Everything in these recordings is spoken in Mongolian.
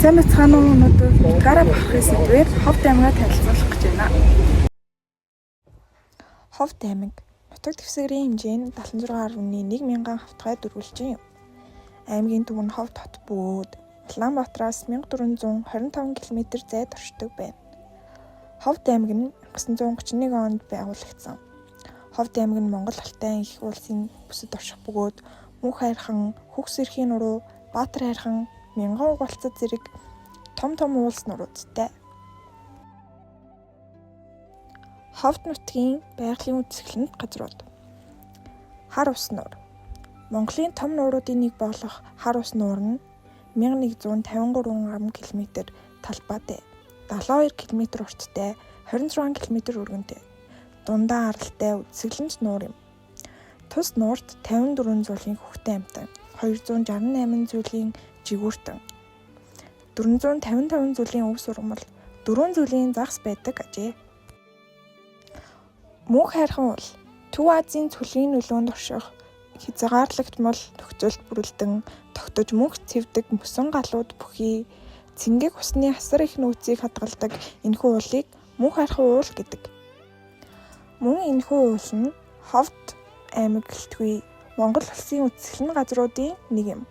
Сайн бацхан уу өнөөдөр гараа бахахын сэдвээр Ховд аймгаа танилцуулах гэж байна. Ховд аймаг нутаг дэвсгэрийн хэмжээ нь 76.1 мянган хавтгай дөрвөлжин юм. Аймгийн төв нь Ховд хот бөгөөд Улаанбаатараас 1425 км зайд оршдог байна. Ховд аймаг нь 1931 онд байгуулагдсан. Ховд аймаг нь Монгол Алтай их улсын бүсэд орших бөгөөд Мөнх хайрхан, Хөгс эрхийн нуруу, Баатар хайрхан, Мянган угалцад зэрэг том улс нуруудтай. Ховд нутгийн байгалийн үзэсгэлэнт газрууд. Хар ус нуур. Монголын том нууруудын нэг болох хар ус нуур нь 1153 км талбайтай, 72 км урттай, 26 км өргөнтэй. Дундаа аралтай үзэсгэлэнт нуур юм. Тус нуурт 54 зүйлийн хөхтэй амьтан, 268 зүйлийн жигүүртэн, 455 зүйлийн өв сургамал, 4 зүйлийн загас байдаг ажээ. Мөнх хайрхан бол Төв Азийн цөлгийн нөлөөнд орших, хязгаарлагдмал нөхцөлд бүрэлдэн тогтож мөнх цэвдэг мөсөн галууд бүхий цэнгэг усны хасар их нөөцийг хадгалдаг энэхүү уулыг мөнх хайрхан уул гэдэг. Мөн энэхүү уул нь Ховд аймаг гэлтгүй Монгол улсын үзэсгэлэн газруудын нэг юм.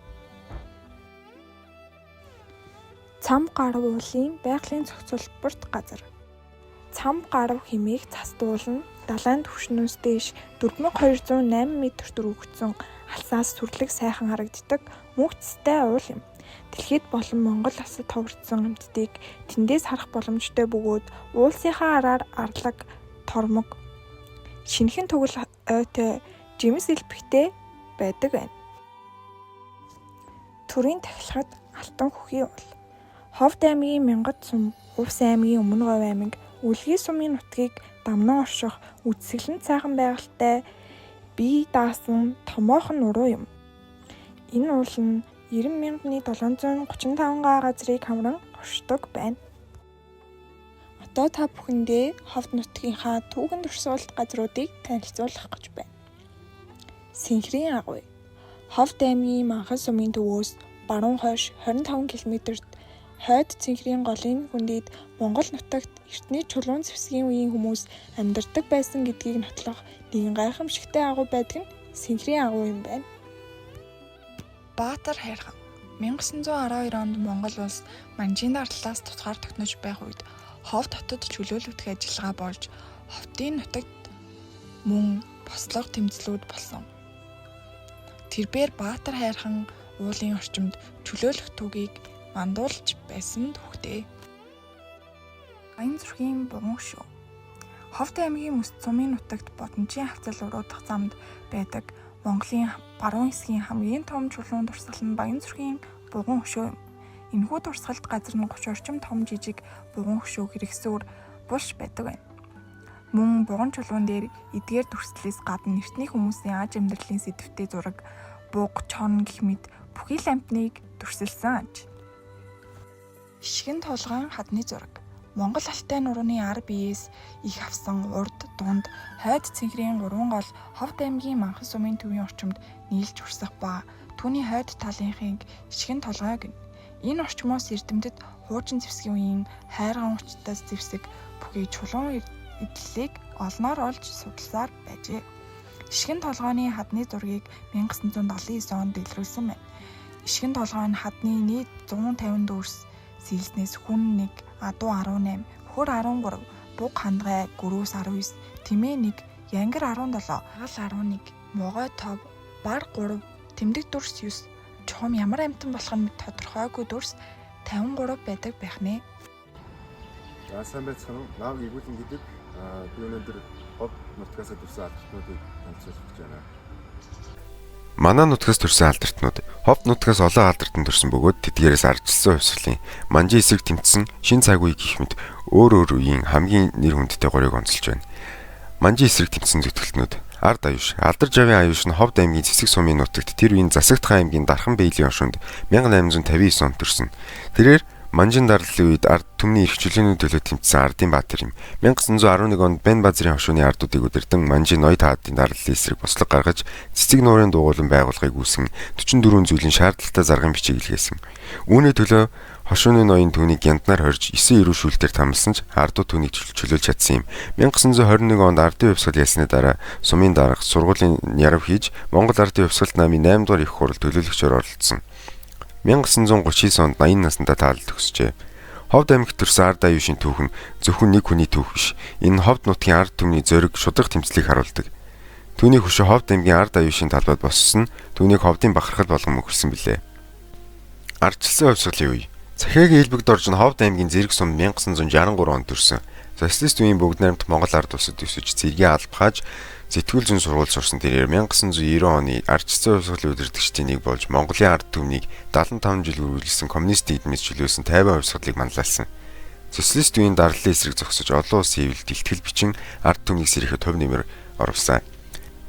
Цам гарав уулын байгалийн зохицуулбарт газар. Цам гарав хэмээх цас дуул нь далайн түвшнөөс дээш 4208 м дөрвөгдсөн алсаас сүрлэг сайхан харагддаг мөнх цэстэй уул юм. Дэлхийд болон Монгол улсад товөрдсон амьтдыг тэндээс харах боломжтой бөгөөд уулсынхаа араар арлаг, тормог, шинэхэн тэгвэл ойтой жимс элбэгтэй байдаг байна. Төрийн тахилгад алтан хөхийн уул. Ховд аймгийн Мянгат сум, Увс аймгийн Өмнө Говь аймаг, Үлгий сумын нутгийг дамнан орших үзэсгэлэнт сайхан байгальтай бие даасан томоохон нуруу юм. Энэ уул нь 90,735 га газрыг хамран оршдог байна. Одоо та бүхэндээ Ховд нутгийнхаа түүхэнд урсгалт газруудыг танилцуулах гэж байна. Сэнхрийн агуй. Ховд аймгийн Манхан сумын төвөөс баруун хойш 25 км-т хойд Цэнхрийн голын хүндийд Монгол нутагт эртний чулуун зэвсгийн үеийн хүмүүс амьдардаг байсан гэдгийг нотлох нэгэн гайхамшигтай агуй байдаг нь Сэнхрийн агуй юм байна. Баатар хайрхан. 1912 онд Монгол улс Манжийн арлаас тутгаар тогтнож байх үед Ховд хотод чөлөөлөгдөх ажиллагаа болж Ховдын нутагт мөн бослого тэмцлүүд болсон. Тэрбээр Баатар хайрхан уулын орчимд чөлөөлөх түүгийг мандуулж байсан түүхтэй. Баян зүрхийн буган шүү. Ховд аймгийн Мөс цумын нутагт Бодонжийн хавцал уруудах замд байдаг Монголын баруун хэсгийн хамгийн том чулуун дурсгал нь Баян зүрхийн буган өшөө юм. Энэхүү дурсгалт газар нь 30 орчим том жижиг буган өшөө хэрэгсүүр булш байдаг байна. Мөн буган чулуун дээр эдгээр дүрслэлээс гадна эртний хүмүүсийн аж амьдралын сэдвтэй зураг, буг, чон гэх мэт бүхий л амьтныг дүрсэлсэн аж. Хишгэн толгойн хадны зураг. Монгол Алтай нурууны ар биеэс их авсан урд, дунд, хойд Цэнхрийн 3 гол Ховд аймгийн Манхан сумын төвийн орчимд нийлж урсах ба түүний хойд талынхыг хишгэн толгой гэнэ. Энэ орчмоос эрдэмтэд хуучин зэвсгийн үеийн хайрган учтас зэвсэг бүхий чулуун эдлэлийг олноор олж судалсаар байжээ. Хишгэн толгойн хадны зургийг 1979 онд дэлгэрүүлсэн байна. Хишгэн толгой нь хадны нийт 150 дүрс сэлснээс хүн 1, адуу 18, хөр 13, буг хандгай гөрөөс 19, тэмээ 1, янгир 17, гал 11, могой тов, бар 3, тэмдэг дүрс 9, чухам ямар амьтан болох нь тодорхойгүй дүрс 53 байдаг байх нэ. За сайн байцгаана уу. Наав игүүлэн гэдэг би өнөөдөр Ховд нутгаас төрсэн алдарчнуудыг танилцуулах гэж байна. Манай нутгаас төрсэн алдартнууд Ховд нутгаас олон алдартанд төрсэн бөгөөд тэдгээрээс ардчилсан хувьсгалын Манжийн эсрэг тэмцсэн шин цаг үе гэх мэт өөр үеийн хамгийн нэр хүндтэй горыг онцолж байна. Манжийн эсрэг тэмцсэн зүтгэлтнүүд Ард аюуш, Алдар Жавын аюуш нь Ховд аймгийн Цэцэг сумын нутагт тэр үеийн Засагтхан аймгийн Дархан бэйлийн оршинд 1859 онд төрсөн. Тэрээр Манжин дарлалын үед ард түмний эрх чөлөөний төлөө тэмцсэн ардын баатар юм. 1911 онд Бэн Базрын хошууны ардуудыг удирдан Манжин ноёд хаадын дарлалын эсрэг бослог гаргаж цэцэг нуурын дугуулан байгууллагыг үүсэн 44 зүйлийн шаардлагатай зарган бичиг илгээсэн. Үүний төлөө хошууны ноён түүнийг гянтнаар хорж 9 эрүүшүүлтээр тамлсан ч ардууд түүнийг чөлөөлж чадсан юм. 1921 онд ардын хувьсгал ясны дараа сумын дарга сургуулийн ярав хийж Монгол ардын хувьсгалт намын 8 дугаар их хурал төлөөлөгчөөр оролцсон. 1939 онд 80 наснда таалал төгсжээ. Ховд аймагт төрсэн ард аюушийн түүхэн зөвхөн нэг хүний түүх биш. Энэ ховд нутгийн ард түмний зориг шудраг тэмцлийг харуулдаг. Түүний хөшөө ховд аймгийн ард аюушийн талбайд боссон түүнийг ховдын бахархал болгон мөхөрсөн билээ. Ардчилсан хувьсгалын үе. Захиагийн хэлбэгд орж нь ховд аймгийн зэрэг сум 1963 онд төрсэн. Социалист үеийн бүгд найрамд Монгол ард улсад өсөж зэргийн албахаж сэтгүүл зүйн сургууль сурсан тэрээр 1990 оны ардчилсан хувьсгалын удирдагчдын нэг болж Монголын ард түмнийг 75 жил үргэлжилсэн коммунист эдмэс чөлөөсөн 50 хувьсгалыг манлайлсан. Социалист үеийн дарлалын эсрэг зогсож олон улсын хэвлэлд илтгэл бичин ард түмнийг сэргэхэд төв нэмэр оруулсан.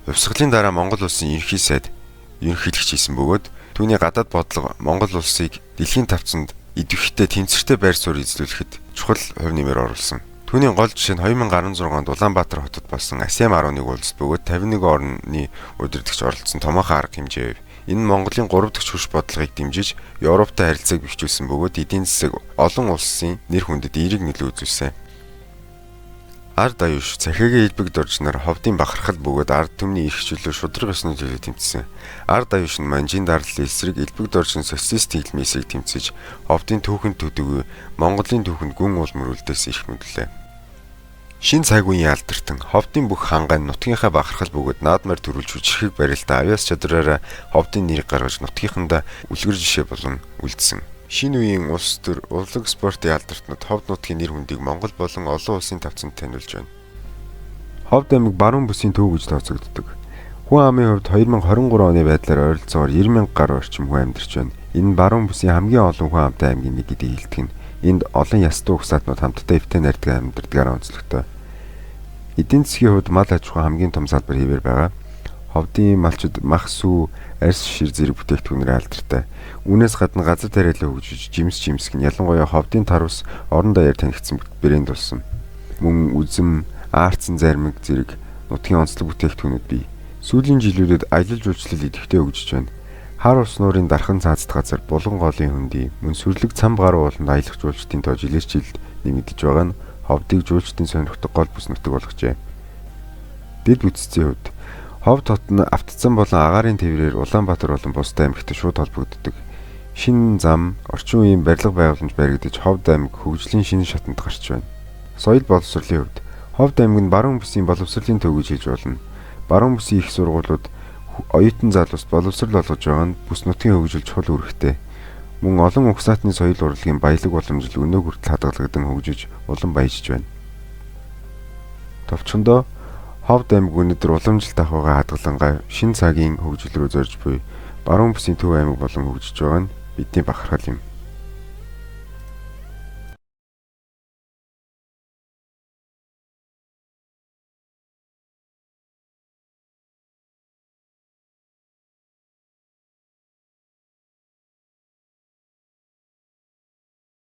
Хувьсгалын дараа Монгол улсын ерөнхий сайд ерөнхийлөгч хийсэн бөгөөд түүний гадаад бодлого Монгол улсыг дэлхийн тавцанд идэвхтэй тэнцвэртэй байр суурь эзлүүлэхэд чухал хувь нэмэр оруулсан. Түүний гол жишээ нь 2016 онд Улаанбаатар хотод болсон ASEAN 11 уулзалт бөгөөд 51 орны удирдагч оролцсон томоохон арга хэмжээ. Энэ нь Монголын 3 дахь хөрш бодлогыг дэмжиж Европтой харилцааг бэхжүүлсэн бөгөөд эдийн засаг олон улсын нэр хүндэд эерэг нөлөө үзүүлсэн. Ард аюуш захиагийн хэлбэгд орж нар ховдын бахархал бөгөөд ард түмний эрх чөлөө шудраг ёсны төлөө тэмцсэн. Ард аюуш нь Манжин дарлалын эсрэг элбэгд орж социалист хэлмээсийг тэмцэж ховдын түүхэнд төдөгөө Монголын түүхэнд гүн уул мөрүүлдээс эрх мэдлээ. Шин цаг үеийн алдартан ховдын бүх хангаан нутгийнхаа бахархал бөгөөд наадмаар төрүүлж хүчрхэг барилтаа авяас чадраараа ховдын нэрийг гаргаж нутгийнхандаа үлгэр жишээ болон үлдсэн. Шинэ үеийн улс төр урлаг спортын алдартнууд ховд нутгийн нэр хүндийг Монгол болон олон улсын тавцанд танилцуулж байна. Ховд аймаг баруун бүсийн төв гэж тооцогддог. Хүн амын хувьд 2023 оны байдлаар ойролцоогоор 90,000 гаруй орчим хүн амьдарч байна. Энэ нь баруун бүсийн хамгийн олон хүн амтай аймгийн нэг гэдгийг хэлдэг нь. Энд олон ястан угсаатнууд хамтдаа эвтэй найрдаг амьдардагаараа онцлогтой. Эдийн засгийн хувьд мал аж ахуй хамгийн том салбар хэвээр байгаа. Ховдын малчид мах сүү, арьс шир зэрэг бүтээгдэхүүнээр алдартай. Үүнээс гадна газар тариалан хөгжиж, жимсг нь ялангуяа ховдын тар ус орон даяар танигдсан брэнд болсон. Мөн үзэм, аарцсан зармиг зэрэг нутгийн онцлог бүтээгдэхүүнүүд бий. Сүүлийн жилүүдэд аялал жуулчлал идэвхтэй хөгжиж байна. Хар ус нуурын дархан цаазд газар Булган голын хөндөй мөн сүрлэг цам гаруй ууланд аялах жуулчдын тоо жилээс жилд нэмэгдэж байгаа нь ховдыг жуулчдын сонирхдог гол бүс нутаг болгожээ. Дэд бүтцийн хувьд ховд хот нь автоцсан болон агаарын тээврээр Улаанбаатар болон бусад аймагт шууд холбогддог. Шинэ зам, орчин үеийн барилга байгууламж баригдаж ховд аймаг хөгжлийн шинэ шатанд гарч байна. Соёл боловсролын хувьд ховд аймаг нь баруун бүсийн боловсролын төв гэж хэлж болно. Баруун бүсийн их сургуулиуд оюутан залуус боловсрол олгож байгаа нь бүс нутгийн хөгжил чухал үүрэгтэй. Мөн олон угсаатны соёл урлагийн баялаг боломжил өнөө хүртэл хадгалагдан хөгжиж улам баяжж байна. Товчхондоо ховд аймаг өнөөдөр уламжлалт ахуйгаа хадгалангаа шинэ цагийн хөгжил рүү зорж буй баруун бүсийн төв аймаг болон хөгжиж байгаа нь бидний бахархал юм.